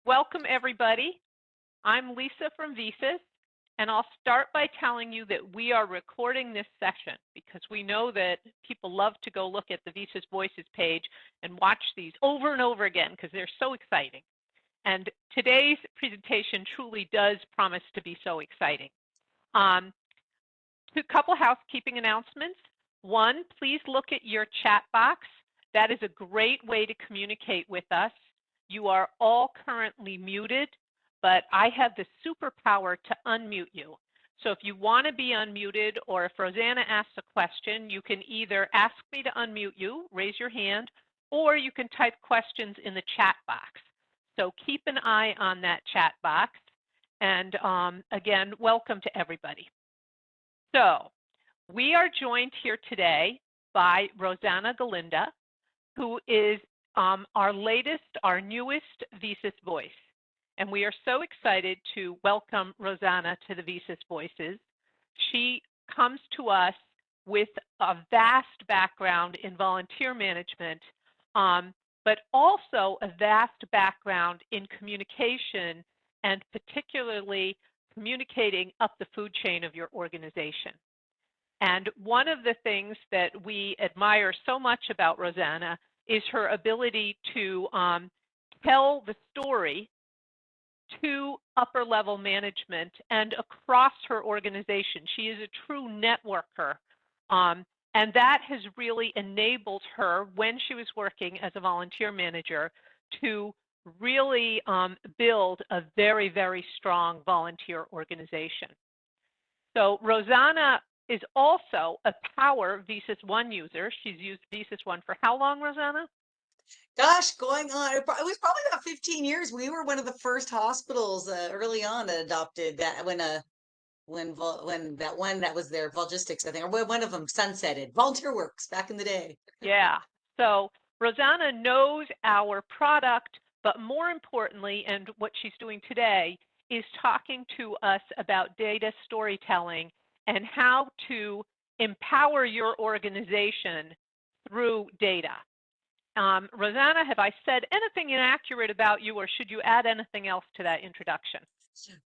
Welcome, everybody. I'm Lisa from VSys, and I'll start by telling you that we are recording this session because we know that people love to go look at the VSys Voices page and watch these over and over again because they're so exciting. And today's presentation truly does promise to be so exciting. A couple housekeeping announcements. One, please look at your chat box. That is a great way to communicate with us. You are all currently muted, but I have the superpower to unmute you. So if you want to be unmuted, or if Rosanna asks a question, you can either ask me to unmute you, raise your hand, or you can type questions in the chat box. So keep an eye on that chat box. And again, welcome to everybody. So we are joined here today by Rosanna Galinda, who is our newest VSys Voice. And we are so excited to welcome Rosanna to the VSys Voices. She comes to us with a vast background in volunteer management, but also a vast background in communication, and particularly communicating up the food chain of your organization. And one of the things that we admire so much about Rosanna is her ability to tell the story to upper level management and across her organization. She is a true networker. And that has really enabled her, when she was working as a volunteer manager, to really build a very, very strong volunteer organization. So Rosanna is also a Power VSys One user. She's used VSys One for how long, Rosanna? Gosh, going on, it was probably about 15 years. We were one of the first hospitals early on that adopted that when that one that was their Volgistics, I think, or one of them sunsetted. Volunteer Works back in the day. Yeah. So Rosanna knows our product, but more importantly, and what she's doing today, is talking to us about data storytelling and how to empower your organization through data. Rosanna, have I said anything inaccurate about you, or should you add anything else to that introduction?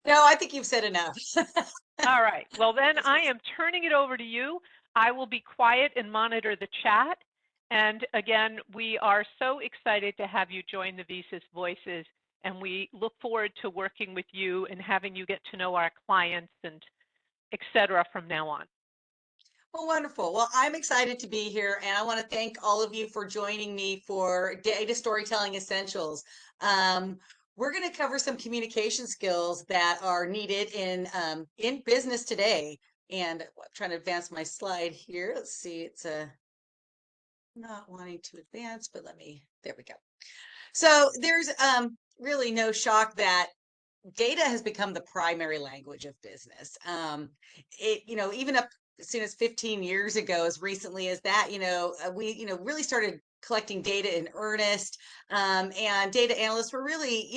No, I think you've said enough. All right. Well, then I am turning it over to you. I will be quiet and monitor the chat. And again, we are so excited to have you join the VSys Voices, and we look forward to working with you and having you get to know our clients and et cetera from now on. Well, wonderful. Well, I'm excited to be here, and I want to thank all of you for joining me for Data Storytelling Essentials. We're going to cover some communication skills that are needed in business today. And I'm trying to advance my slide here. Let's see, it's not wanting to advance, but there we go. So there's really no shock that data has become the primary language of business. Even up as soon as 15 years ago, as recently as that, we, really started collecting data in earnest. And data analysts were really,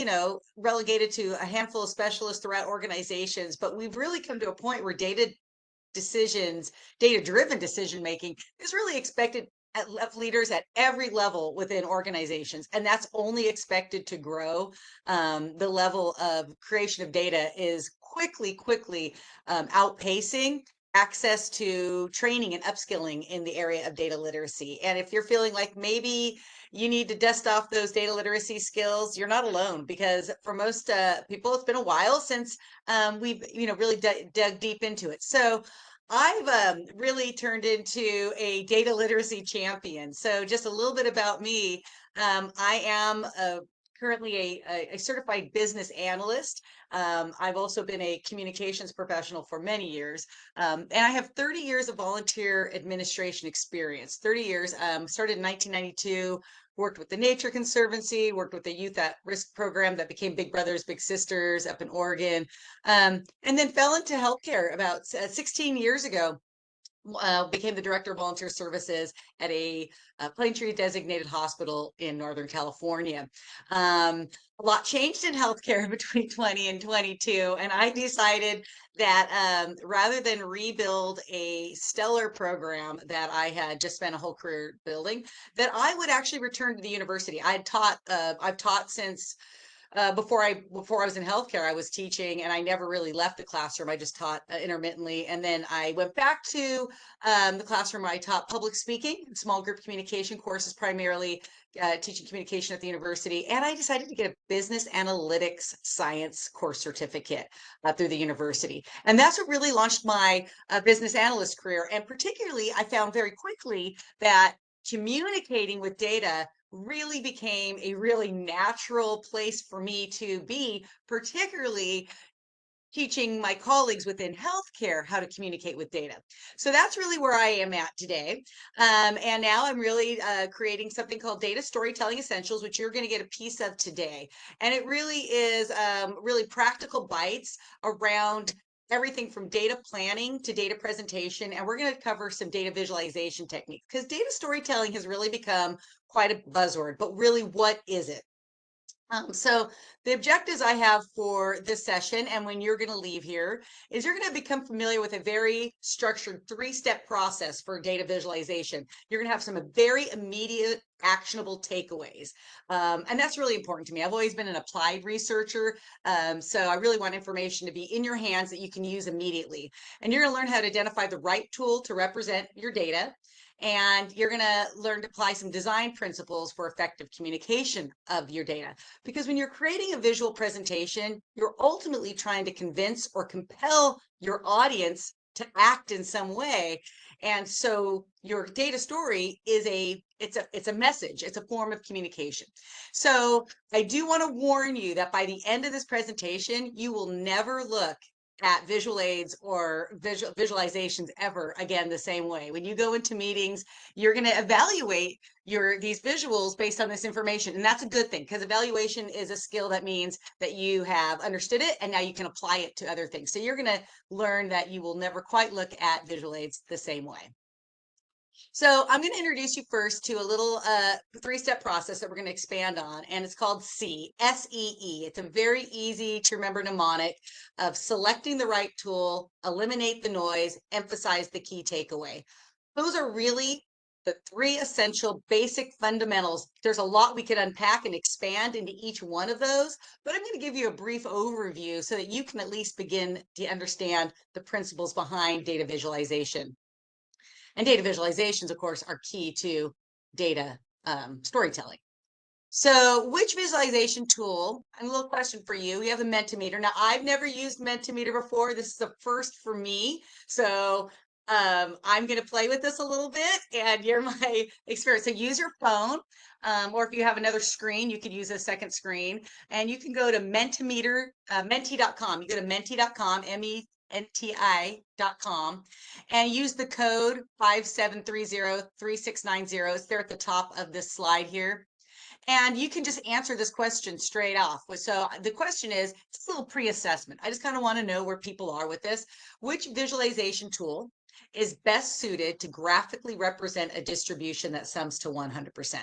relegated to a handful of specialists throughout organizations. But we've really come to a point where data-driven decision making is really expected of leaders at every level within organizations, and that's only expected to grow. The level of creation of data is quickly outpacing access to training and upskilling in the area of data literacy. And if you're feeling like maybe you need to dust off those data literacy skills, you're not alone, because for most people, it's been a while since we've really dug deep into it. So I've really turned into a data literacy champion. So just a little bit about me. I am currently a certified business analyst. I've also been a communications professional for many years. And I have 30 years of volunteer administration experience. 30 years, started in 1992, worked with the Nature Conservancy, worked with the Youth at Risk program that became Big Brothers Big Sisters up in Oregon, and then fell into healthcare about 16 years ago. Became the director of volunteer services at a Plaintree designated hospital in Northern California. A lot changed in healthcare between 20 and 22, and I decided that rather than rebuild a stellar program that I had just spent a whole career building, that I would actually return to the university. I've taught since before I was in healthcare, I was teaching, and I never really left the classroom. I just taught intermittently, and then I went back to the classroom. I taught public speaking, small group communication courses, primarily teaching communication at the university, and I decided to get a business analytics science course certificate through the university, and that's what really launched my business analyst career. And particularly, I found very quickly that communicating with data really became a really natural place for me to be, particularly teaching my colleagues within healthcare how to communicate with data. So that's really where I am at today. And now I'm really creating something called Data Storytelling Essentials, which you're going to get a piece of today. And it really is really practical bites around everything from data planning to data presentation. And we're going to cover some data visualization techniques, because data storytelling has really become quite a buzzword. But really, what is it? So the objectives I have for this session, and when you're going to leave here, is you're going to become familiar with a very structured 3-step process for data visualization. You're going to have some very immediate actionable takeaways. And that's really important to me. I've always been an applied researcher. So I really want information to be in your hands that you can use immediately. And you're going to learn how to identify the right tool to represent your data. And you're going to learn to apply some design principles for effective communication of your data. Because when you're creating a visual presentation, you're ultimately trying to convince or compel your audience to act in some way. And so your data story is it's a message, it's a form of communication. So I do want to warn you that by the end of this presentation, you will never look at visual aids or visualizations ever again the same way. When you go into meetings, you're going to evaluate these visuals based on this information, and that's a good thing, because evaluation is a skill that means that you have understood it and now you can apply it to other things. So you're going to learn that you will never quite look at visual aids the same way. So I'm going to introduce you first to a little 3-step process that we're going to expand on, and it's called SEE. It's a very easy to remember mnemonic of selecting the right tool, eliminate the noise, emphasize the key takeaway. Those are really the 3 essential basic fundamentals. There's a lot we could unpack and expand into each one of those, but I'm going to give you a brief overview so that you can at least begin to understand the principles behind data visualization. And data visualizations, of course, are key to data storytelling. So which visualization tool, and a little question for you, we have a Mentimeter. Now, I've never used Mentimeter before. This is a first for me. So I'm going to play with this a little bit, and you're my experience. So use your phone, or if you have another screen, you could use a second screen, and you can go to Mentimeter, menti.com. You go to menti.com, menti.com, and use the code 57303690. It's there at the top of this slide here. And you can just answer this question straight off. So the question is, it's a little pre-assessment. I just kind of want to know where people are with this. Which visualization tool is best suited to graphically represent a distribution that sums to 100%?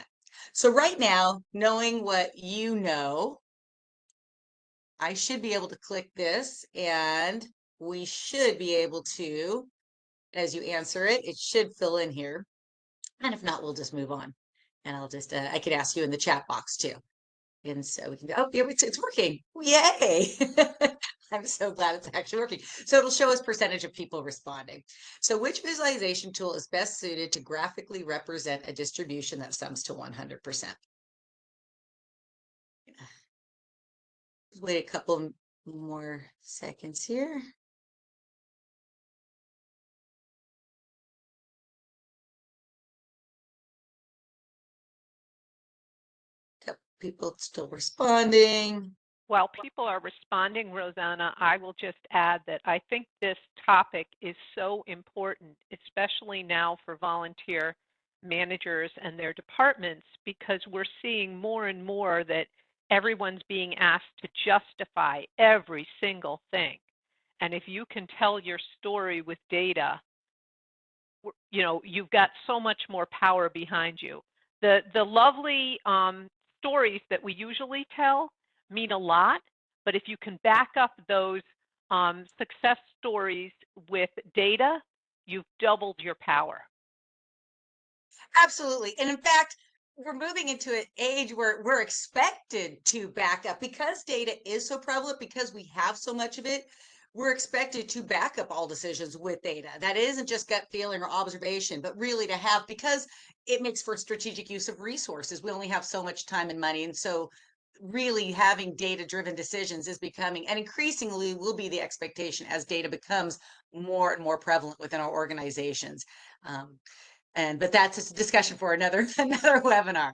So right now, knowing what you know, I should be able to click this, and we should be able to, as you answer it, it should fill in here. And if not, we'll just move on. And I'll just, I could ask you in the chat box too. And so we can go, oh, yeah, it's working. Yay. I'm so glad it's actually working. So it'll show us percentage of people responding. So which visualization tool is best suited to graphically represent a distribution that sums to 100%? Wait a couple more seconds here. Couple people still responding. While people are responding, Rosanna, I will just add that I think this topic is so important, especially now for volunteer managers and their departments, because we're seeing more and more that everyone's being asked to justify every single thing. And if you can tell your story with data, you know, you've got so much more power behind you. The lovely stories that we usually tell mean a lot, but if you can back up those success stories with data, you've doubled your power. Absolutely. And in fact, we're moving into an age where we're expected to back up because data is so prevalent, because we have so much of it. We're expected to back up all decisions with data. That isn't just gut feeling or observation, but really to have, because it makes for strategic use of resources. We only have so much time and money. And so really having data driven decisions is becoming, and increasingly will be, the expectation as data becomes more and more prevalent within our organizations. But that's a discussion for another another webinar.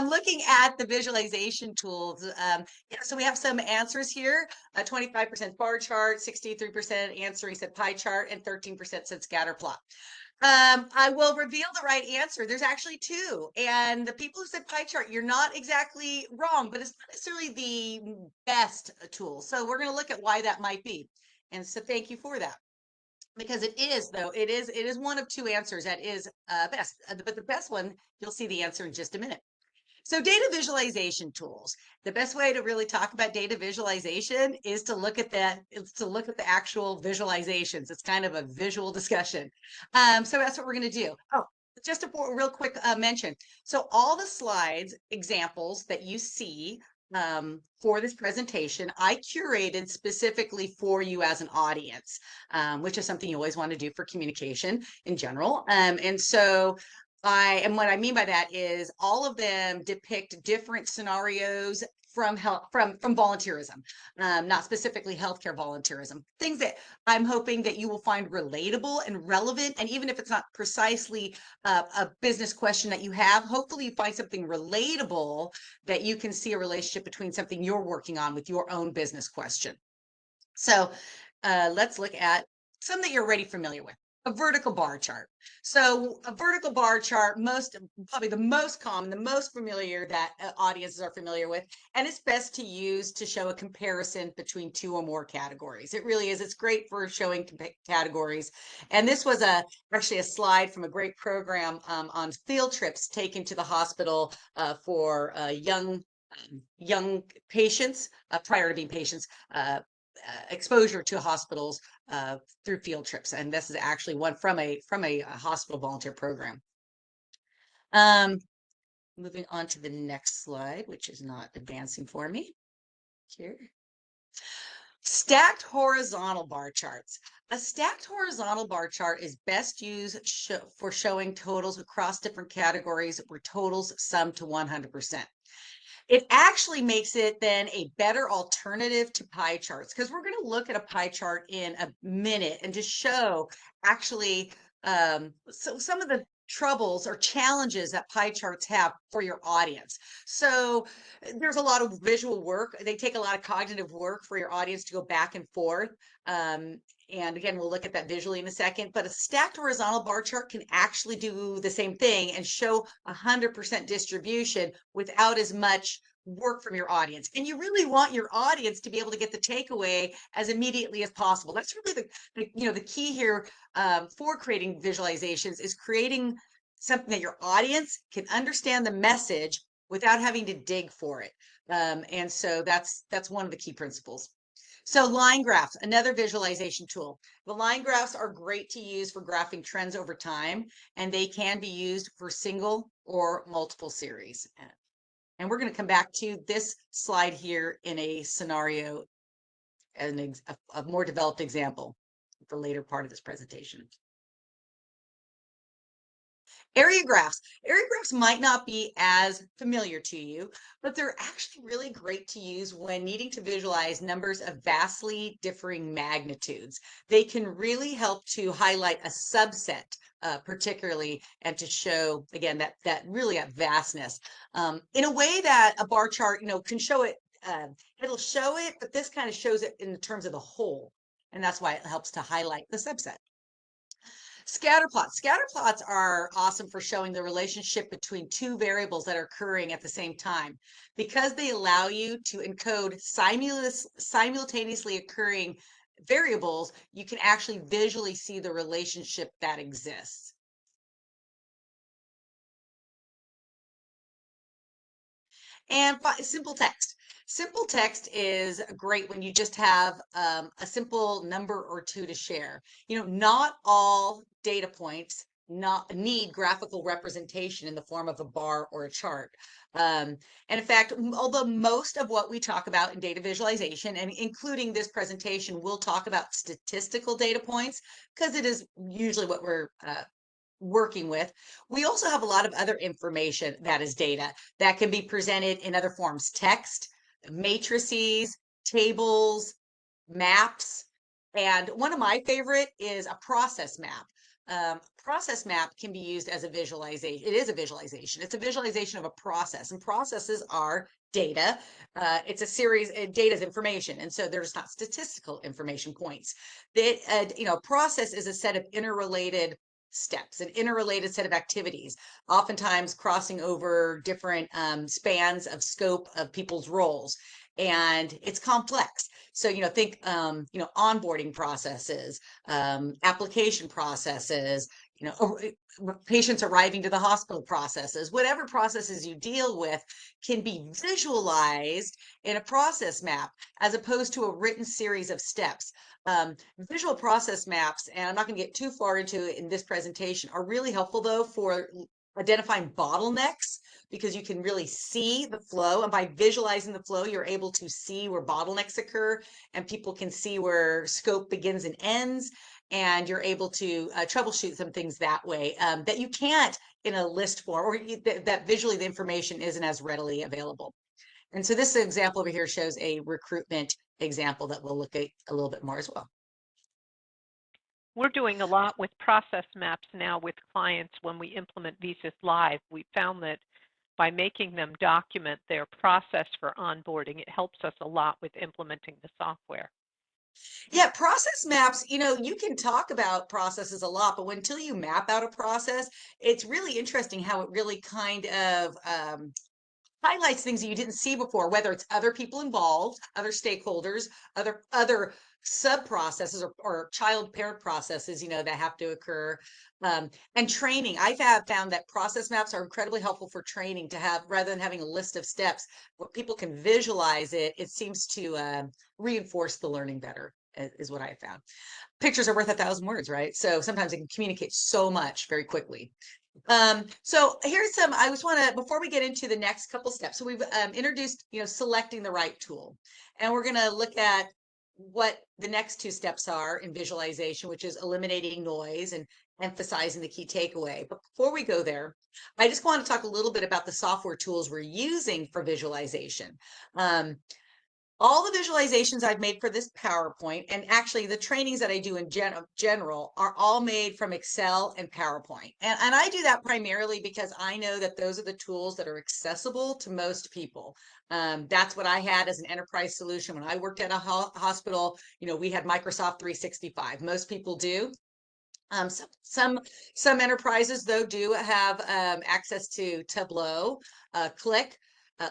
Looking at the visualization tools, yeah, so we have some answers here. 25% bar chart, 63% answering said pie chart, and 13% said scatter plot. I will reveal the right answer. There's actually two. And the people who said pie chart, you're not exactly wrong, but it's not necessarily the best tool. So we're going to look at why that might be. And so thank you for that. Because it is, though, it is one of two answers that is best. But the best one, you'll see the answer in just a minute. So data visualization tools. The best way to really talk about data visualization is to look at that, is to look at the actual visualizations. It's kind of a visual discussion. So that's what we're going to do. Oh, just a real quick mention. So all the slides, examples that you see for this presentation, I curated specifically for you as an audience, which is something you always want to do for communication in general. And so and what I mean by that is all of them depict different scenarios from volunteerism, not specifically healthcare volunteerism, things that I'm hoping that you will find relatable and relevant. And even if it's not precisely a business question that you have, hopefully you find something relatable that you can see a relationship between something you're working on with your own business question. So let's look at some that you're already familiar with. A vertical bar chart. So a vertical bar chart, probably the most common, the most familiar that audiences are familiar with, and it's best to use to show a comparison between two or more categories. It really is. It's great for showing categories. And this was actually a slide from a great program on field trips taken to the hospital for young patients prior to being patients. Exposure to hospitals through field trips, and this is actually one from a hospital volunteer program. Moving on to the next slide, which is not advancing for me here. Stacked horizontal bar charts. A stacked horizontal bar chart is best used for showing totals across different categories where totals sum to 100%. It actually makes it then a better alternative to pie charts, because we're going to look at a pie chart in a minute and just show actually so some of the troubles or challenges that pie charts have for your audience. So there's a lot of visual work. They take a lot of cognitive work for your audience to go back and forth. And again, we'll look at that visually in a second, but a stacked horizontal bar chart can actually do the same thing and show 100% distribution without as much work from your audience. And you really want your audience to be able to get the takeaway as immediately as possible. That's really the key here for creating visualizations, is creating something that your audience can understand the message without having to dig for it. And so that's one of the key principles. So line graphs, another visualization tool. The line graphs are great to use for graphing trends over time, and they can be used for single or multiple series. And we're going to come back to this slide here in a scenario, and a more developed example, the later part of this presentation. Area graphs. Area graphs might not be as familiar to you, but they're actually really great to use when needing to visualize numbers of vastly differing magnitudes. They can really help to highlight a subset particularly, and to show, again, that really that vastness in a way that a bar chart, can show it. It'll show it, but this kind of shows it in terms of the whole. And that's why it helps to highlight the subset. Scatterplots. Scatterplots are awesome for showing the relationship between two variables that are occurring at the same time, because they allow you to encode simultaneously occurring variables. You can actually visually see the relationship that exists. And simple text. Simple text is great when you just have a simple number or two to share. Not all data points not need graphical representation in the form of a bar or a chart. And in fact, although most of what we talk about in data visualization, and including this presentation, we'll talk about statistical data points because it is usually what we're working with. We also have a lot of other information that is data that can be presented in other forms: text, matrices, tables, maps. And one of my favorite is a process map. Process map can be used as a visualization. It is a visualization. It's a visualization of a process, and processes are data. It's a series. Data is information, and so there's not statistical information points. That process is a set of interrelated steps, an interrelated set of activities, oftentimes crossing over different spans of scope of people's roles, and it's complex. So, think, onboarding processes, application processes, patients arriving to the hospital processes, whatever processes you deal with can be visualized in a process map as opposed to a written series of steps. Visual process maps, and I'm not going to get too far into it in this presentation, are really helpful though for identifying bottlenecks, because you can really see the flow, and by visualizing the flow you're able to see where bottlenecks occur, and people can see where scope begins and ends, and you're able to troubleshoot some things that way that you can't in a list form, or that visually the information isn't as readily available. And so this example over here shows a recruitment example that we'll look at a little bit more as well. We're doing a lot with process maps now with clients when we implement VSys Live. We found that by making them document their process for onboarding, it helps us a lot with implementing the software. Yeah, process maps, you can talk about processes a lot, but until you map out a process, it's really interesting how it really kind of highlights things that you didn't see before, whether it's other people involved, other stakeholders, other sub processes, or child parent processes, that have to occur. And training. I have found that process maps are incredibly helpful for training, to have, rather than having a list of steps, where people can visualize it. It seems to reinforce the learning better, is what I have found. Pictures are worth 1,000 words, right? So sometimes it can communicate so much very quickly. So here's some, I just want to, before we get into the next couple steps, so we've introduced, selecting the right tool, and we're going to look at what the next two steps are in visualization, which is eliminating noise and emphasizing the key takeaway. But before we go there, I just want to talk a little bit about the software tools we're using for visualization. All the visualizations I've made for this PowerPoint, and actually the trainings that I do in general, are all made from Excel and PowerPoint. And I do that primarily because I know that those are the tools that are accessible to most people. That's what I had as an enterprise solution when I worked at a hospital. We had Microsoft 365. Most people do. Some enterprises though do have access to Tableau, Click.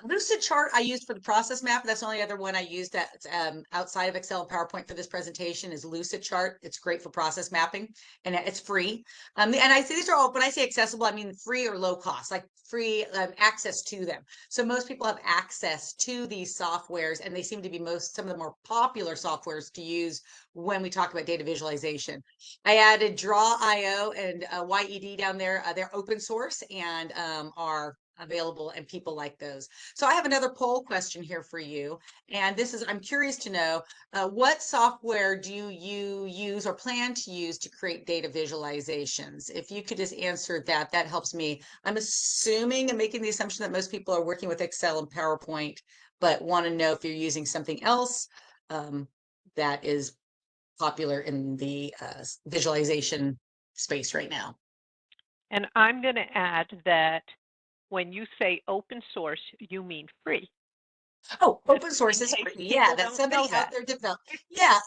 Lucidchart I used for the process map. That's the only other one I used that outside of Excel and PowerPoint for this presentation is Lucidchart. It's great for process mapping, and it's free. And I say these are all, when I say accessible, I mean free or low cost, like free access to them. So most people have access to these softwares, and they seem to be some of the more popular softwares to use when we talk about data visualization. I added Draw.io and YED down there. They're open source and are available, and people like those. So I have another poll question here for you. And this is, I'm curious to know, what software do you use or plan to use to create data visualizations? If you could just answer that, that helps me. I'm assuming and making the assumption that most people are working with Excel and PowerPoint, but want to know if you're using something else that is popular in the visualization space right now. And I'm going to add that when you say open source, you mean free. Oh, open source is free. Yeah, that's somebody out there Yeah,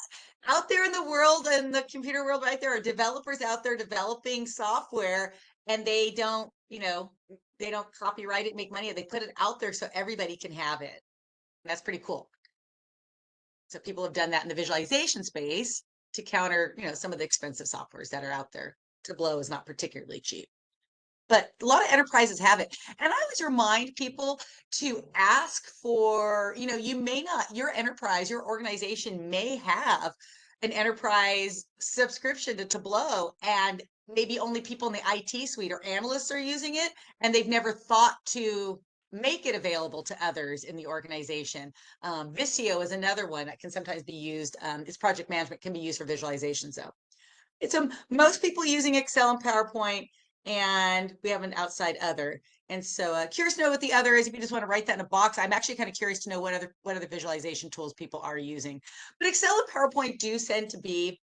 out there in the world, in the computer world, right? There are developers out there developing software, and they don't, they don't copyright it, make money. They put it out there so everybody can have it. That's pretty cool. So people have done that in the visualization space to counter, some of the expensive softwares that are out there. Tableau is not particularly cheap, but a lot of enterprises have it. And I always remind people to ask for, you may not, your enterprise, your organization may have an enterprise subscription to Tableau, and maybe only people in the IT suite or analysts are using it, and they've never thought to make it available to others in the organization. Visio is another one that can sometimes be used. Its project management can be used for visualizations though. It's most people using Excel and PowerPoint, and we have an outside other. And so curious to know what the other is. If you just want to write that in a box, I'm actually kind of curious to know what other visualization tools people are using. But Excel and PowerPoint do tend to be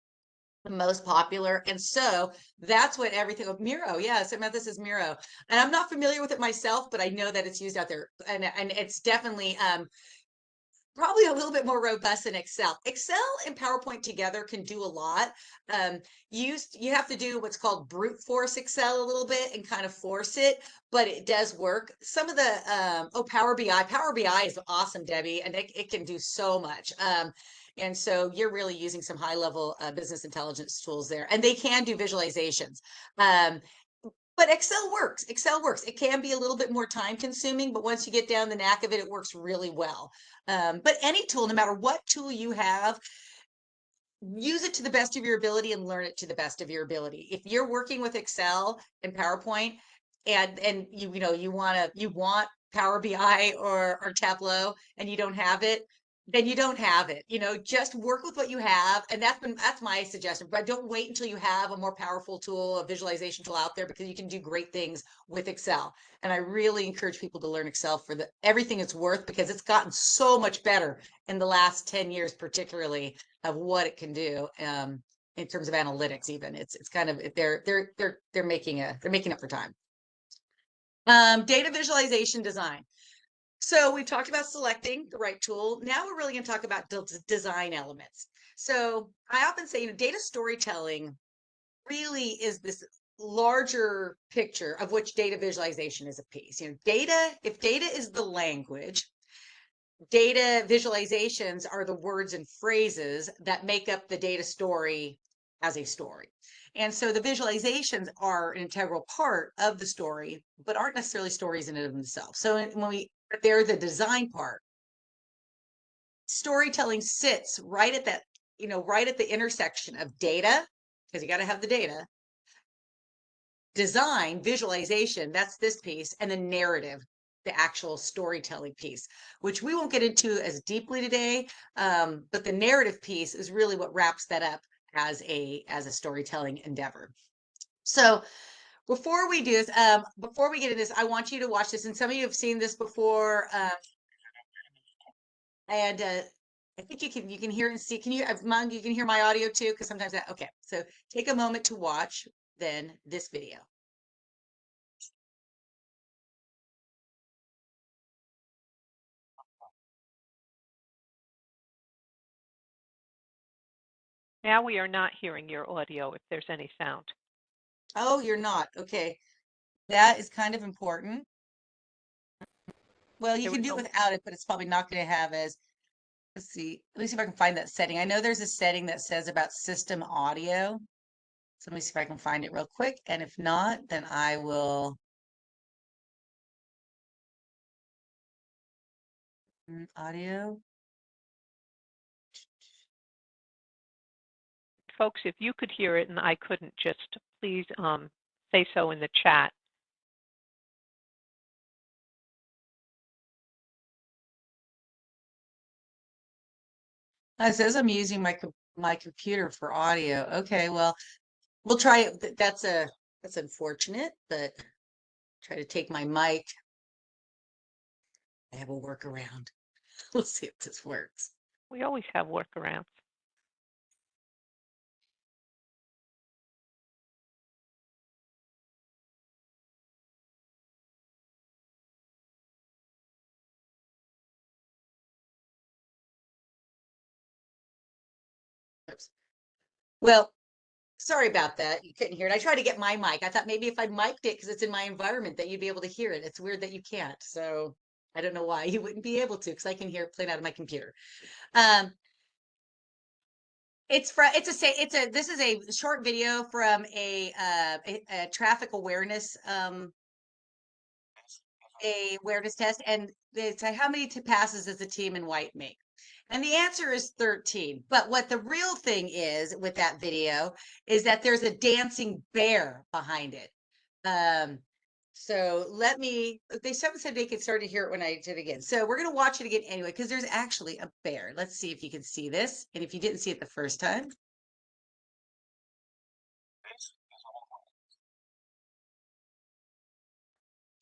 the most popular. And so that's what everything of Miro. Yes, this is Miro. And I'm not familiar with it myself, but I know that it's used out there. And it's definitely probably a little bit more robust than Excel. Excel and PowerPoint together can do a lot. You have to do what's called brute force Excel a little bit and kind of force it, but it does work. Some of the Power BI. Power BI is awesome, Debbie, and it can do so much. And so you're really using some high level business intelligence tools there, and they can do visualizations. But Excel works. Excel works. It can be a little bit more time consuming, but once you get down the knack of it, it works really well. But any tool, no matter what tool you have, use it to the best of your ability and learn it to the best of your ability. If you're working with Excel and PowerPoint and you want Power BI or Tableau and you don't have it, then you don't have it. Just work with what you have. And that's my suggestion. But don't wait until you have a more powerful tool, a visualization tool out there, because you can do great things with Excel. And I really encourage people to learn Excel for everything it's worth, because it's gotten so much better in the last 10 years, particularly of what it can do in terms of analytics. Even it's kind of they're making up for time. Data visualization design. So we've talked about selecting the right tool. Now we're really going to talk about design elements. So I often say, data storytelling really is this larger picture of which data visualization is a piece. If data is the language, data visualizations are the words and phrases that make up the data story as a story. And so the visualizations are an integral part of the story, but aren't necessarily stories in and of themselves. So they're the design part. Storytelling sits right at that, right at the intersection of data, because you got to have the data, design, visualization, that's this piece, and the narrative, the actual storytelling piece, which we won't get into as deeply today. But the narrative piece is really what wraps that up as a storytelling endeavor. So before we do this, before we get into this, I want you to watch this. And some of you have seen this before. And I think you can hear and see. Can you, Mung, you can hear my audio too? Because sometimes okay. So take a moment to watch then this video. Now we are not hearing your audio if there's any sound. Oh, you're not. Okay. That is kind of important. Well, you can do it without it, but it's probably not going to have as, let's see, let me see if I can find that setting. I know there's a setting that says about system audio. So let me see if I can find it real quick. And if not, then I will. Audio. Folks, if you could hear it and I couldn't, just please say so in the chat. It says I'm using my computer for audio. Okay, well, we'll try it. That's unfortunate, but try to take my mic. I have a workaround. We'll see if this works. We always have workarounds. Oops. Well, sorry about that. You couldn't hear it. I tried to get my mic. I thought maybe if I mic'd it because it's in my environment that you'd be able to hear it. It's weird that you can't. So I don't know why you wouldn't be able to, because I can hear it playing out of my computer. This is a short video from a traffic awareness awareness test, and it's how many passes does the team in white make? And the answer is 13. But what the real thing is with that video is that there's a dancing bear behind it. Um, so let me, they said they could start to hear it when I did it again. So we're going to watch it again anyway, because there's actually a bear. Let's see if you can see this. And if you didn't see it the first time.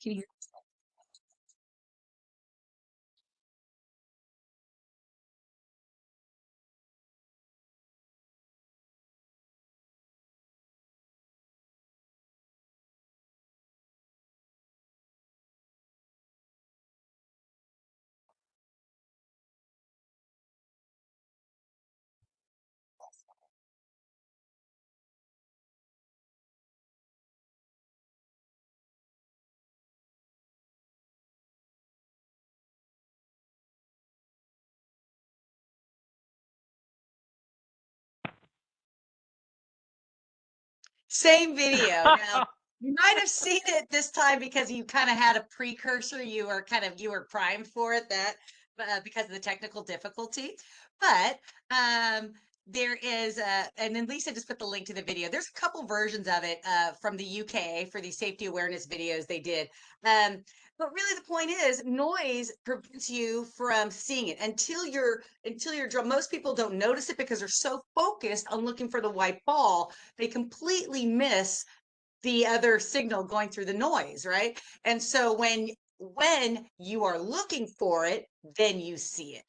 Can you hear? Same video. Now, you might have seen it this time because you kind of had a precursor. You were primed for it that because of the technical difficulty. But there is and then Lisa just put the link to the video. There's a couple versions of it from the UK for these safety awareness videos they did. But really the point is noise prevents you from seeing it until you're drunk. Most people don't notice it because they're so focused on looking for the white ball they completely miss the other signal going through the noise, right? And so when you are looking for it, then you see it.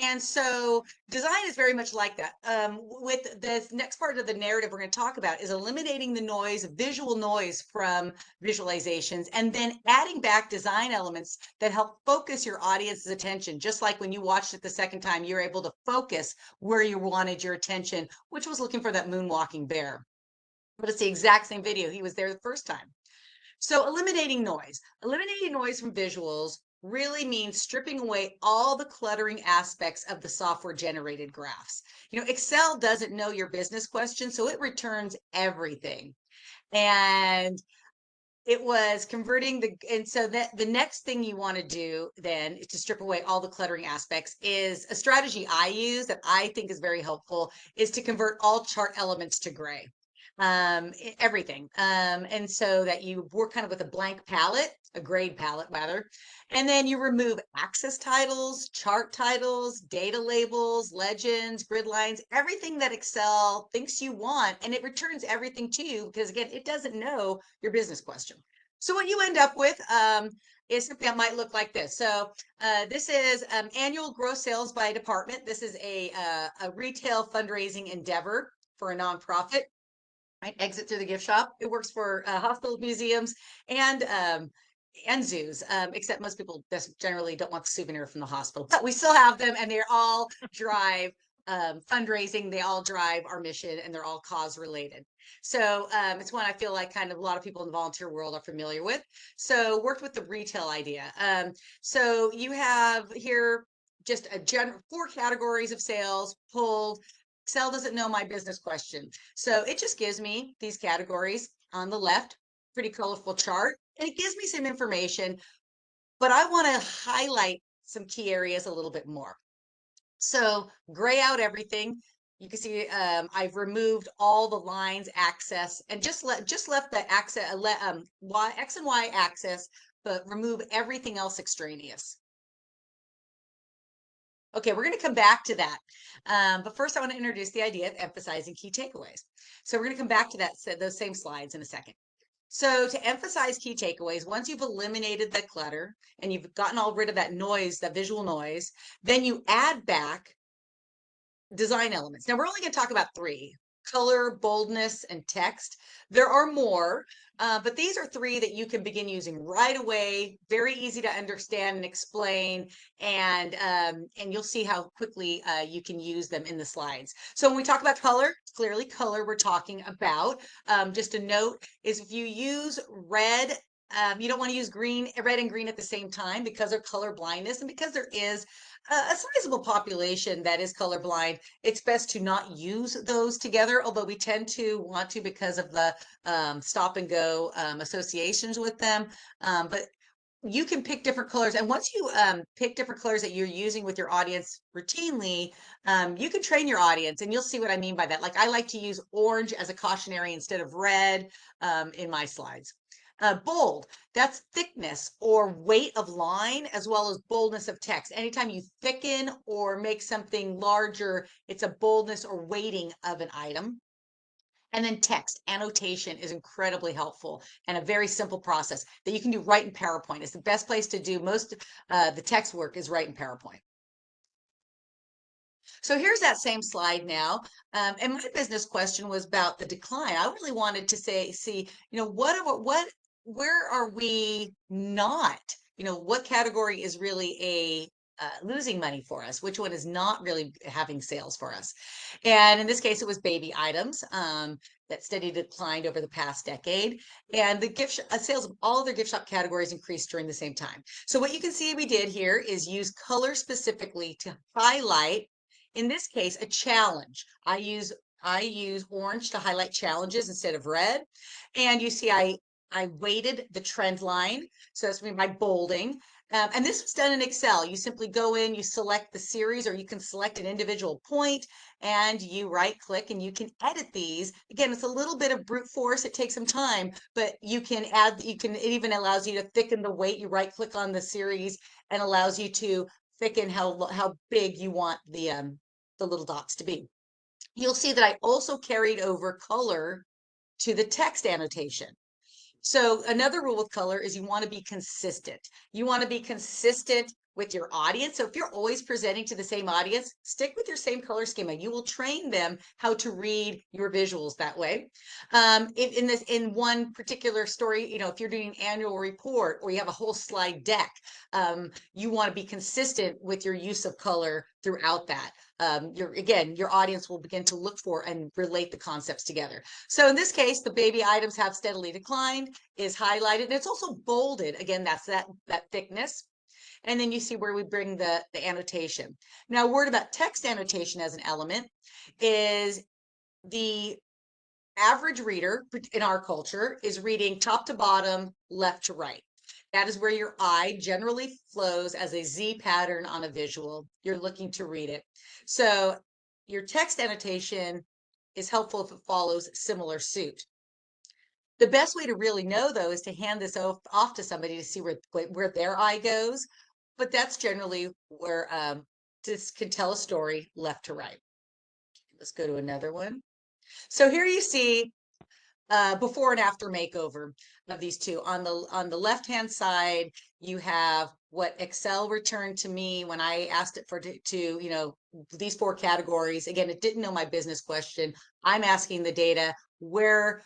And so design is very much like that. With this next part of the narrative we're going to talk about is eliminating the noise, visual noise from visualizations, and then adding back design elements that help focus your audience's attention. Just like when you watched it the second time, you're able to focus where you wanted your attention, which was looking for that moonwalking bear. But it's the exact same video. He was there the first time. So eliminating noise. Eliminating noise from visuals really means stripping away all the cluttering aspects of the software generated graphs. Excel doesn't know your business question, so it returns everything. And it was converting and so that the next thing you want to do then to strip away all the cluttering aspects is a strategy I use that I think is very helpful is to convert all chart elements to gray. Everything. And so that you work kind of with a blank palette, a grade palette rather, and then you remove access titles, chart titles, data labels, legends, grid lines, everything that Excel thinks you want, and it returns everything to you because again, it doesn't know your business question. So what you end up with is something that might look like this. So this is annual gross sales by department. This is a retail fundraising endeavor for a nonprofit. Right, exit through the gift shop. It works for hospitals, museums, and zoos. Except most people just generally don't want the souvenir from the hospital, but we still have them, and they all drive fundraising. They all drive our mission, and they're all cause related. So it's one I feel like kind of a lot of people in the volunteer world are familiar with. So worked with the retail idea. So you have here just a general 4 categories of sales pulled. Excel doesn't know my business question. So it just gives me these categories on the left, pretty colorful chart, and it gives me some information, but I want to highlight some key areas a little bit more. So gray out everything. You can see I've removed all the lines, access, and just left the access, X and Y access, but remove everything else extraneous. Okay, we're going to come back to that. But first, I want to introduce the idea of emphasizing key takeaways. So we're going to come back to those same slides in a second. So to emphasize key takeaways, once you've eliminated the clutter and you've gotten all rid of that noise, that visual noise, then you add back design elements. Now we're only going to talk about 3: color, boldness, and text. There are more, but these are 3 that you can begin using right away. Very easy to understand and explain, and you'll see how quickly you can use them in the slides. So when we talk about color, clearly color we're talking about. Just a note is if you use red, you don't want to use red and green at the same time because of color blindness and because there is a sizable population that is colorblind. It's best to not use those together, although we tend to want to because of the stop and go associations with them. But you can pick different colors. And once you pick different colors that you're using with your audience routinely, you can train your audience, and you'll see what I mean by that. Like I like to use orange as a cautionary instead of red in my slides. Bold, that's thickness or weight of line, as well as boldness of text. Anytime you thicken or make something larger, it's a boldness or weighting of an item. And then text annotation is incredibly helpful and a very simple process that you can do right in PowerPoint. It's the best place to do most the text work is right in PowerPoint. So here's that same slide now. And my business question was about the decline. I really wanted to see, where are we not? What category is really a losing money for us? Which one is not really having sales for us? And in this case, it was baby items that steady declined over the past decade. And the sales of all of their gift shop categories increased during the same time. So what you can see we did here is use color specifically to highlight, in this case, a challenge. I use orange to highlight challenges instead of red. And you see I weighted the trend line. So that's my bolding. And this was done in Excel. You simply go in, you select the series, or you can select an individual point, and you right click and you can edit these. Again, it's a little bit of brute force. It takes some time, but it even allows you to thicken the weight. You right click on the series and allows you to thicken how big you want the little dots to be. You'll see that I also carried over color to the text annotation. So another rule with color is you want to be consistent. You want to be consistent with your audience. So if you're always presenting to the same audience, stick with your same color schema. You will train them how to read your visuals that way. In one particular story, if you're doing an annual report or you have a whole slide deck, you want to be consistent with your use of color throughout that. Your audience will begin to look for and relate the concepts together. So in this case, the baby items have steadily declined is highlighted. And it's also bolded. Again, that's that thickness. And then you see where we bring the annotation. Now, a word about text annotation as an element is the average reader in our culture is reading top to bottom, left to right. That is where your eye generally flows as a Z pattern on a visual. You're looking to read it. So your text annotation is helpful if it follows similar suit. The best way to really know, though, is to hand this off to somebody to see where their eye goes. But that's generally where this can tell a story left to right. Let's go to another one. So here you see before and after makeover of these two. On the left-hand side, you have what Excel returned to me when I asked it to these 4 categories. Again, it didn't know my business question. I'm asking the data, where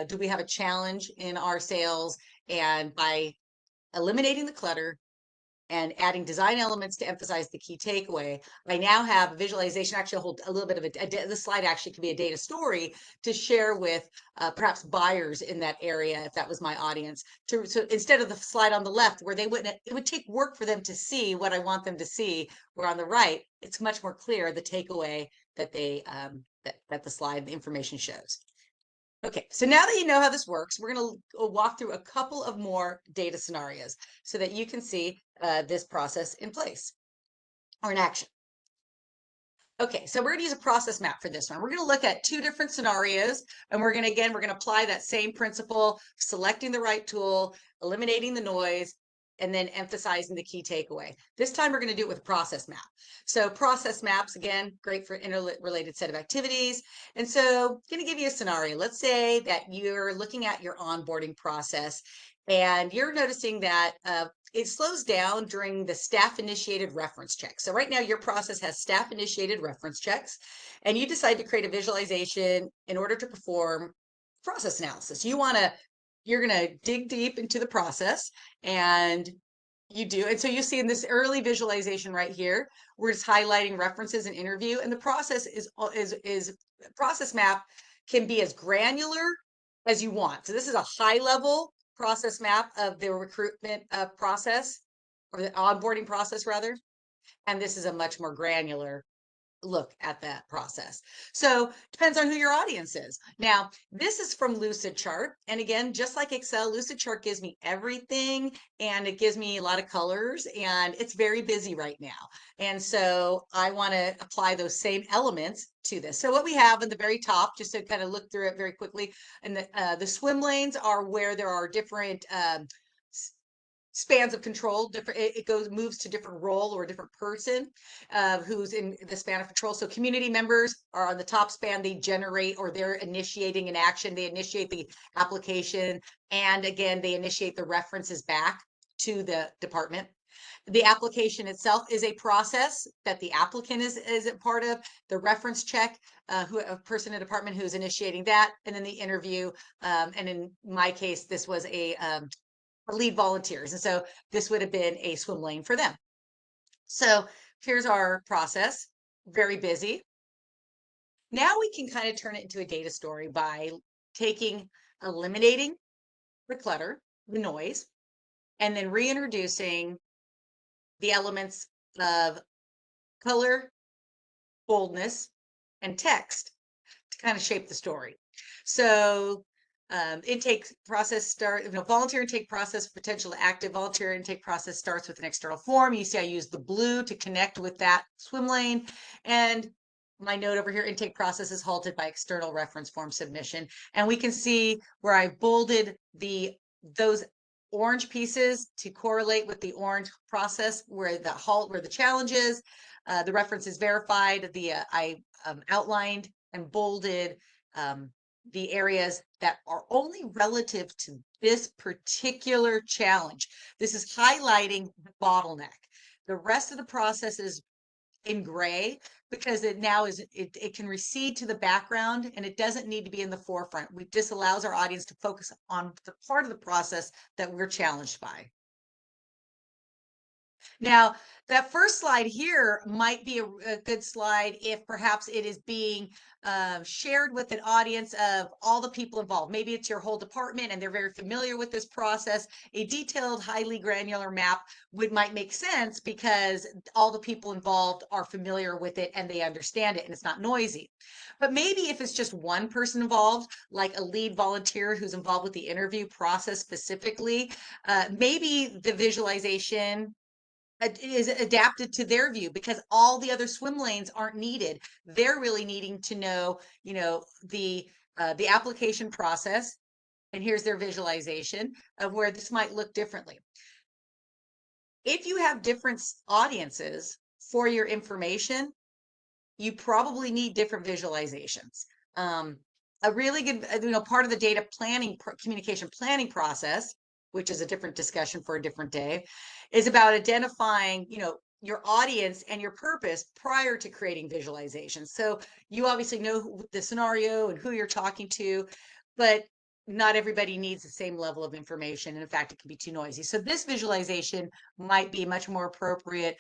do we have a challenge in our sales? And by eliminating the clutter and adding design elements to emphasize the key takeaway, I now have a visualization, actually hold a little bit of the slide actually could be a data story to share with perhaps buyers in that area, if that was my audience. So instead of the slide on the left where it would take work for them to see what I want them to see, where on the right, it's much more clear the takeaway that that the slide, the information shows. Okay, so now that you know how this works, we're going to walk through a couple of more data scenarios so that you can see this process in place or in action. Okay, so we're going to use a process map for this one. We're going to look at 2 different scenarios, and we're going to apply that same principle, selecting the right tool, eliminating the noise, and then emphasizing the key takeaway. This time we're going to do it with a process map. So process maps, again, great for interrelated set of activities. And so I'm going to give you a scenario. Let's say that you're looking at your onboarding process and you're noticing that it slows down during the staff initiated reference check. So right now your process has staff initiated reference checks, and you decide to create a visualization in order to perform process analysis. You're going to dig deep into the process, and you do. And so you see in this early visualization right here, we're just highlighting references and interview, and the process is process map can be as granular as you want. So this is a high level process map of the recruitment process, or the onboarding process rather. And this is a much more granular look at that process. So depends on who your audience is. Now, this is from Lucidchart. And again, just like Excel, Lucidchart gives me everything and it gives me a lot of colors and it's very busy right now. And so I want to apply those same elements to this. So what we have in the very top, just to kind of look through it very quickly, and the swim lanes are where there are different spans of control. Different, it goes moves to different role or a different person who's in the span of control. So community members are on the top span. They generate, or they're initiating an action. They initiate the application, and again, they initiate the references back to the department. The application itself is a process that the applicant is a part of. The reference check, a person in a department who's initiating that, and then the interview. And in my case, this was a lead volunteers. And so this would have been a swim lane for them. So here's our process, very busy. Now we can kind of turn it into a data story by eliminating the clutter, the noise, and then reintroducing the elements of color, boldness, and text to kind of shape the story. So intake process volunteer intake process, potential to active. Volunteer intake process starts with an external form. You see I use the blue to connect with that swim lane. And my note over here, intake process is halted by external reference form submission. And we can see where I bolded those orange pieces to correlate with the orange process, where the challenge is. The reference is verified. I outlined and bolded the areas that are only relative to this particular challenge. This is highlighting the bottleneck. The rest of the process is in gray because it can recede to the background and it doesn't need to be in the forefront. This allows our audience to focus on the part of the process that we're challenged by. Now, that first slide here might be a good slide if perhaps it is being shared with an audience of all the people involved. Maybe it's your whole department and they're very familiar with this process. A detailed, highly granular map might make sense because all the people involved are familiar with it and they understand it and it's not noisy. But maybe if it's just one person involved, like a lead volunteer who's involved with the interview process specifically, maybe the visualization is adapted to their view because all the other swim lanes aren't needed. They're really needing to know, the application process. And here's their visualization of where this might look differently. If you have different audiences for your information, you probably need different visualizations. A really good, part of the data planning, communication planning process, which is a different discussion for a different day, is about identifying, your audience and your purpose prior to creating visualizations. So you obviously know the scenario and who you're talking to, but not everybody needs the same level of information. And in fact, it can be too noisy. So this visualization might be much more appropriate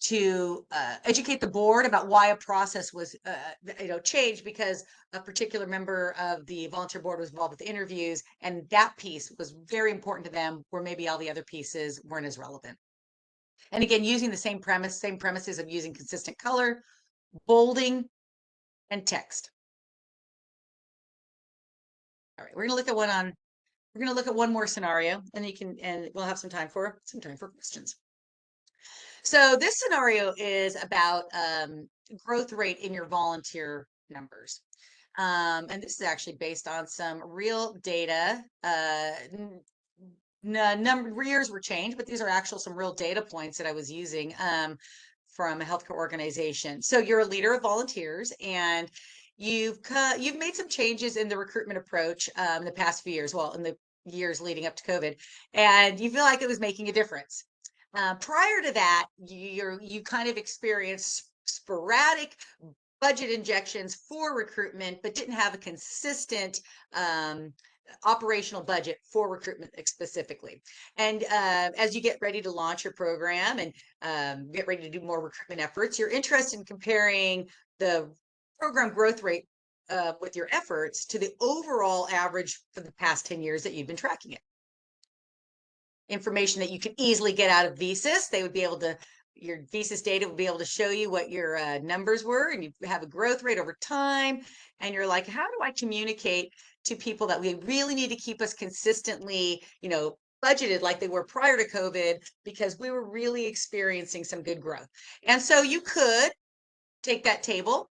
to educate the board about why a process was changed because a particular member of the volunteer board was involved with the interviews, and that piece was very important to them, where maybe all the other pieces weren't as relevant. And again, using the same premises of using consistent color, bolding, and text. All right, we're going to look at one more scenario, and we'll have some time for questions. So this scenario is about growth rate in your volunteer numbers. And this is actually based on some real data. Years were changed, but these are some real data points that I was using from a healthcare organization. So you're a leader of volunteers, and you've made some changes in the recruitment approach in the past few years. Well, in the years leading up to COVID, and you feel like it was making a difference. Prior to that, you kind of experienced sporadic budget injections for recruitment, but didn't have a consistent operational budget for recruitment specifically. And as you get ready to launch your program and get ready to do more recruitment efforts, you're interested in comparing the program growth rate with your efforts to the overall average for the past 10 years that you've been tracking it. Information that you can easily get out of VSys. They would be able to your VSys data will be able to show you what your numbers were, and you have a growth rate over time. And you're like, how do I communicate to people that we really need to keep us consistently, budgeted like they were prior to COVID, because we were really experiencing some good growth. And so you could take that table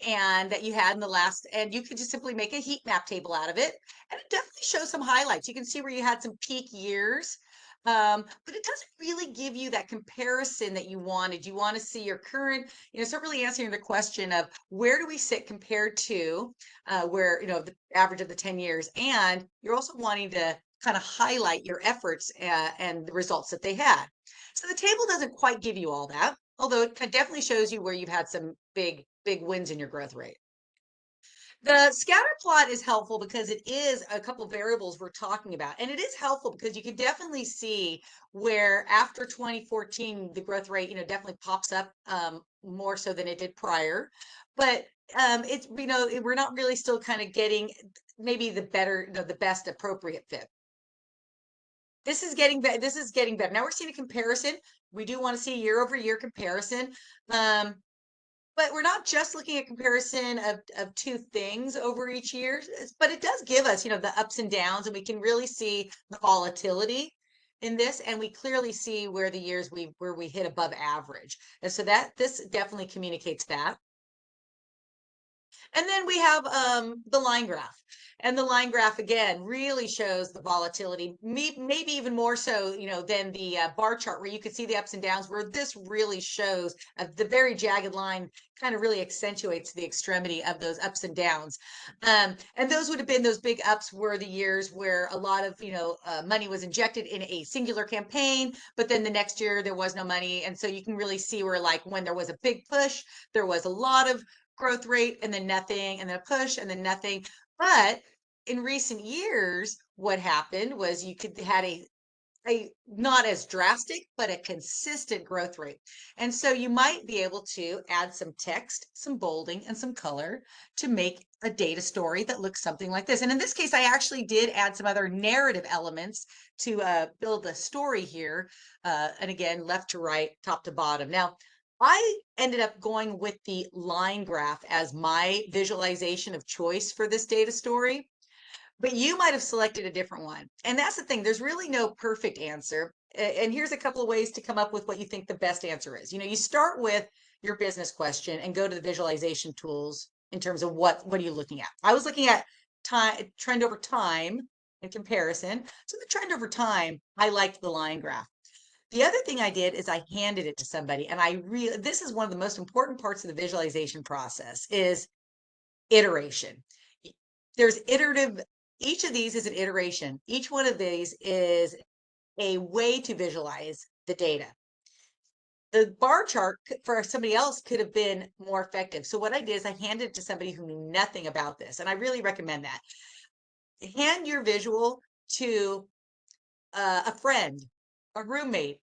and that you had in the last, and you could just simply make a heat map table out of it. And it definitely shows some highlights. You can see where you had some peak years, but it doesn't really give you that comparison that you wanted. You want to see your current, so really answering the question of where do we sit compared to where, the average of the 10 years. And you're also wanting to kind of highlight your efforts and the results that they had. So the table doesn't quite give you all that, although it definitely shows you where you've had some big wins in your growth rate. The scatter plot is helpful because it is a couple of variables we're talking about. And it is helpful because you can definitely see where after 2014, the growth rate, definitely pops up more so than it did prior. But it's, we're not really still kind of getting maybe the better, the best appropriate fit. This is getting better. This is getting better. Now we're seeing a comparison. We do want to see year over year comparison. But we're not just looking at comparison of two things over each year, but it does give us, the ups and downs, and we can really see the volatility in this, and we clearly see where the years where we hit above average. And so this definitely communicates that. And then we have the line graph. And the line graph, again, really shows the volatility, maybe even more so, than the bar chart, where you could see the ups and downs, where this really shows the very jagged line kind of really accentuates the extremity of those ups and downs. And those would have been, those big ups were the years where a lot of, money was injected in a singular campaign, but then the next year there was no money. And so you can really see where, like, when there was a big push, there was a lot of growth rate, and then nothing, and then a push, and then nothing. But in recent years, what happened was you could had a not as drastic, but a consistent growth rate. And so you might be able to add some text, some bolding, and some color to make a data story that looks something like this. And in this case, I actually did add some other narrative elements to build a story here. And again, left to right, top to bottom. Now, I ended up going with the line graph as my visualization of choice for this data story, but you might have selected a different one. And that's the thing, there's really no perfect answer. And here's a couple of ways to come up with what you think the best answer is. You start with your business question and go to the visualization tools in terms of what are you looking at? I was looking at trend over time in comparison. So the trend over time, I liked the line graph. The other thing I did is I handed it to somebody, and this is one of the most important parts of the visualization process is iteration. There's iterative, each of these is an iteration. Each one of these is a way to visualize the data. The bar chart for somebody else could have been more effective. So what I did is I handed it to somebody who knew nothing about this, and I really recommend that. Hand your visual to a friend, a roommate,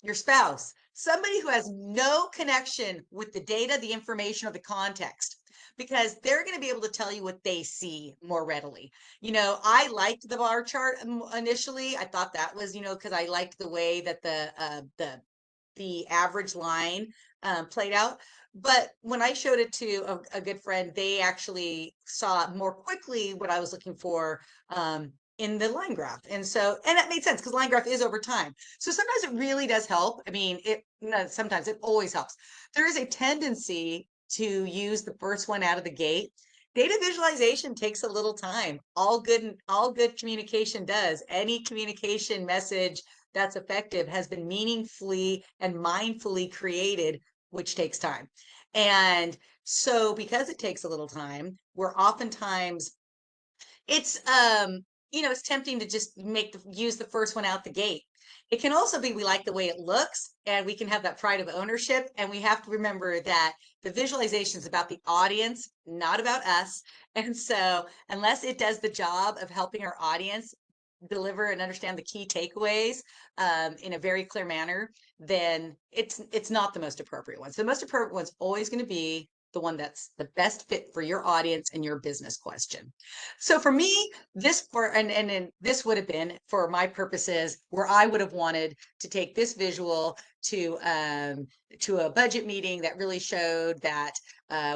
your spouse, somebody who has no connection with the data, the information, or the context, because they're going to be able to tell you what they see more readily. I liked the bar chart initially. I thought that was, because I liked the way that the average line played out. But when I showed it to a good friend, they actually saw more quickly what I was looking for in the line graph. And that made sense because line graph is over time. So sometimes it really does help. I mean, sometimes it always helps. There is a tendency to use the first one out of the gate. Data visualization takes a little time. All good communication does. Any communication message that's effective has been meaningfully and mindfully created, which takes time. And so because it takes a little time, we're oftentimes it's it's tempting to just use the first one out the gate. It can also be we like the way it looks, and we can have that pride of ownership. And we have to remember that the visualization is about the audience, not about us. And so unless it does the job of helping our audience deliver and understand the key takeaways in a very clear manner, then it's not the most appropriate one. So the most appropriate one's always going to be the one that's the best fit for your audience and your business question. So for me, and this would have been for my purposes where I would have wanted to take this visual to a budget meeting that really showed that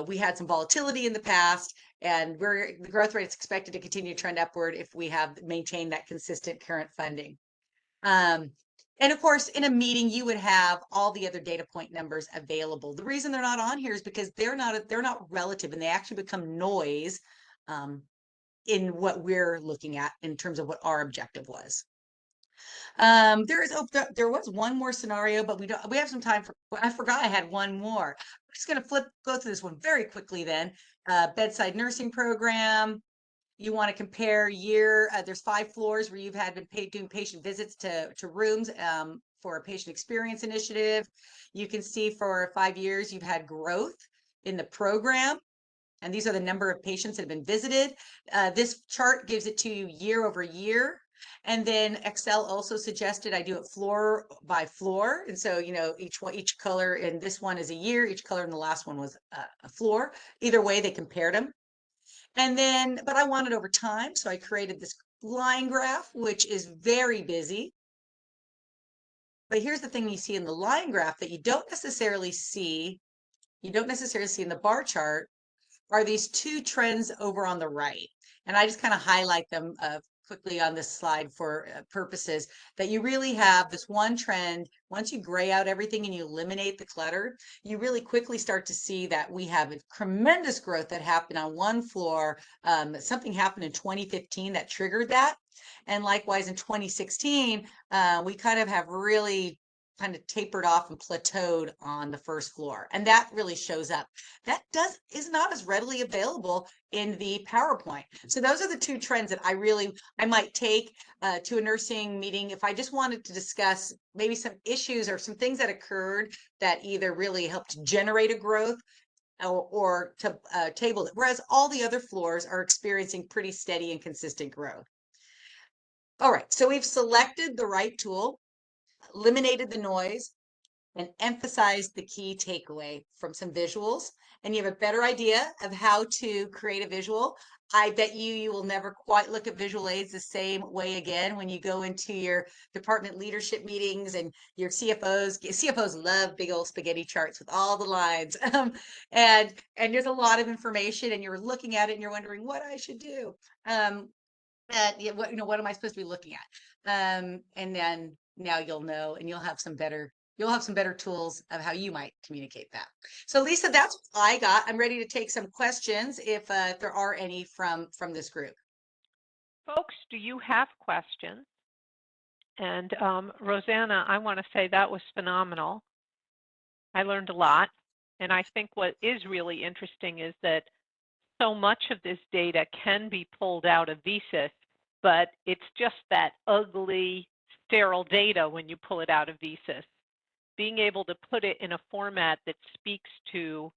we had some volatility in the past, and the growth rate is expected to continue to trend upward if we have maintained that consistent current funding. And of course, in a meeting, you would have all the other data point numbers available. The reason they're not on here is because they're not relative, and they actually become noise in what we're looking at in terms of what our objective was. There was one more scenario, but we have some time for. I forgot I had one more. I'm just going to go through this one very quickly. Then, bedside nursing program. You want to compare there's 5 floors where you've been doing patient visits to rooms for a patient experience initiative. You can see for 5 years you've had growth in the program, and these are the number of patients that have been visited. This chart gives it to you year over year. And then Excel also suggested I do it floor by floor. And so, each color in this one is a year, each color in the last one was a floor. Either way, they compared them. And then, but I want it over time. So I created this line graph, which is very busy. But here's the thing you see in the line graph that you don't necessarily see in the bar chart are these 2 trends over on the right. And I just kind of highlight them quickly on this slide for purposes that you really have this one trend. Once you gray out everything and you eliminate the clutter, you really quickly start to see that we have a tremendous growth that happened on one floor. Something happened in 2015 that triggered that. And likewise in 2016, we kind of have really kind of tapered off and plateaued on the first floor. And that really shows up. That is not as readily available in the PowerPoint. So those are the 2 trends that I might take to a nursing meeting if I just wanted to discuss maybe some issues or some things that occurred that either really helped generate a growth or to table it, whereas all the other floors are experiencing pretty steady and consistent growth. All right, so we've selected the right tool, eliminated the noise, and emphasized the key takeaway from some visuals, and you have a better idea of how to create a visual. I bet you will never quite look at visual aids the same way again when you go into your department leadership meetings and your CFOs love big old spaghetti charts with all the lines. And there's a lot of information, and you're looking at it and you're wondering what I should do. What am I supposed to be looking at? And then now you'll know, and you'll have some better tools of how you might communicate that. So Lisa, that's what I got. I'm ready to take some questions if there are any from this group. Folks, do you have questions? And Rosanna, I want to say that was phenomenal. I learned a lot. And I think what is really interesting is that so much of this data can be pulled out of VSys, but it's just that ugly, sterile data when you pull it out of VSys. Being able to put it in a format that speaks to,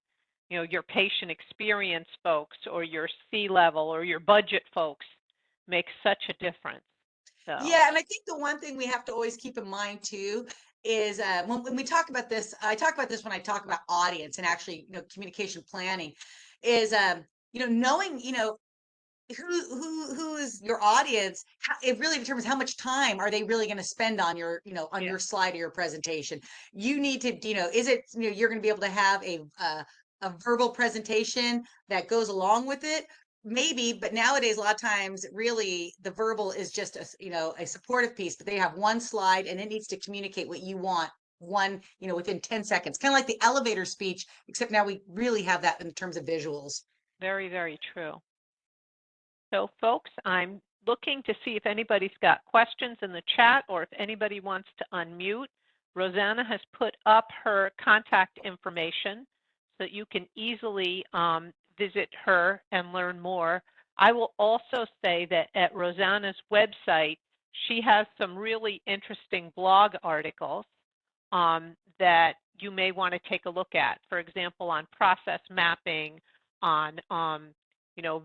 your patient experience folks or your C-level or your budget folks makes such a difference. So. Yeah, and I think the one thing we have to always keep in mind too is when we talk about this, I talk about this when I talk about audience and actually, communication planning, is knowing, who is your audience. It really determines how much time are they really going to spend on your your slide or your presentation. You need to is it you're going to be able to have a verbal presentation that goes along with it, maybe, but nowadays a lot of times really the verbal is just a supportive piece, but they have one slide and it needs to communicate what you want within 10 seconds, kind of like the elevator speech, except now we really have that in terms of visuals. Very, very true. So folks, I'm looking to see if anybody's got questions in the chat or if anybody wants to unmute. Rosanna has put up her contact information so that you can easily visit her and learn more. I will also say that at Rosanna's website, she has some really interesting blog articles that you may want to take a look at. For example, on process mapping, on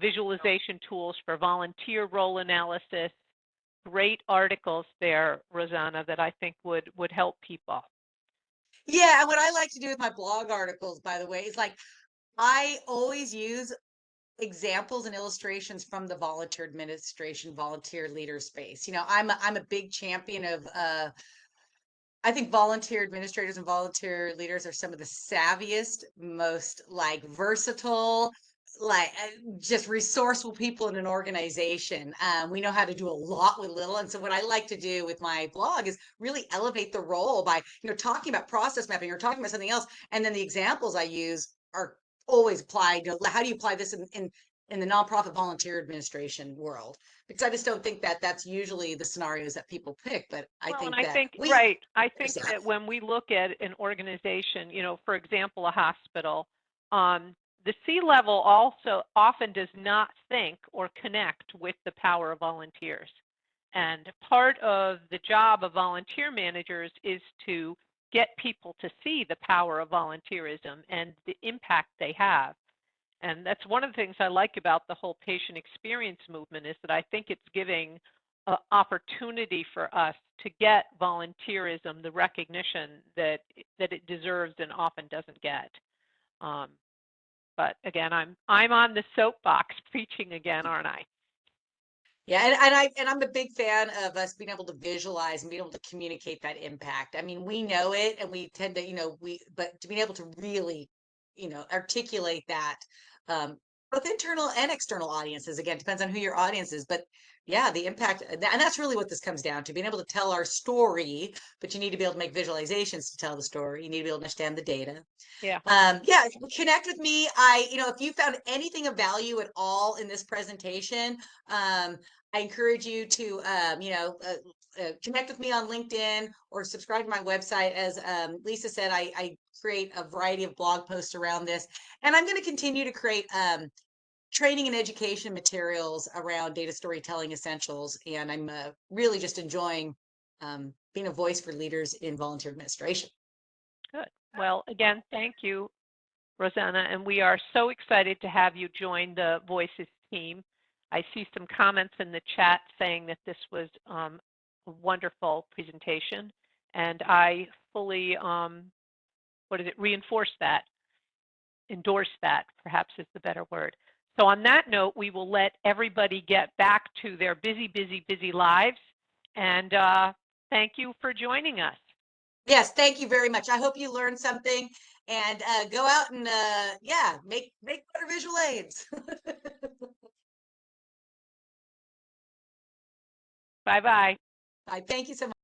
visualization tools for volunteer role analysis. Great articles there, Rosanna, that I think would help people. Yeah, and what I like to do with my blog articles, by the way, is like I always use examples and illustrations from the volunteer administration, volunteer leader space. I'm a big champion of I think volunteer administrators and volunteer leaders are some of the savviest, most like versatile, like just resourceful people in an organization. We know how to do a lot with little. And so what I like to do with my blog is really elevate the role by, talking about process mapping or talking about something else. And then the examples I use are always applied. How do you apply this in the nonprofit volunteer administration world? Because I just don't think that that's usually the scenarios that people pick. But I Well, and think I that think, right, I there's think that. that when we look at an organization, for example, a hospital, the C-level also often does not think or connect with the power of volunteers. And part of the job of volunteer managers is to get people to see the power of volunteerism and the impact they have. And that's one of the things I like about the whole patient experience movement, is that I think it's giving an opportunity for us to get volunteerism the recognition that it deserves and often doesn't get. But again, I'm on the soapbox preaching again, aren't I? Yeah, and I'm a big fan of us being able to visualize and being able to communicate that impact. I mean, we know it, and we tend to, but to being able to really, articulate that, both internal and external audiences. Again, depends on who your audience is, but yeah, the impact, and that's really what this comes down to: being able to tell our story. But you need to be able to make visualizations to tell the story. You need to be able to understand the data. Yeah. Yeah, connect with me. If you found anything of value at all in this presentation, I encourage you to, connect with me on LinkedIn or subscribe to my website. As Lisa said, I create a variety of blog posts around this, and I'm going to continue to create training and education materials around data storytelling essentials. And I'm really just enjoying being a voice for leaders in volunteer administration. Good. Well, again, thank you, Rosanna, and we are so excited to have you join the VSys team. I see some comments in the chat saying that this was a wonderful presentation, and I fully, reinforce that, endorse that, perhaps is the better word. So on that note, we will let everybody get back to their busy, busy, busy lives, and thank you for joining us. Yes, thank you very much. I hope you learned something, and go out and make better visual aids. Bye-bye. Thank you so much.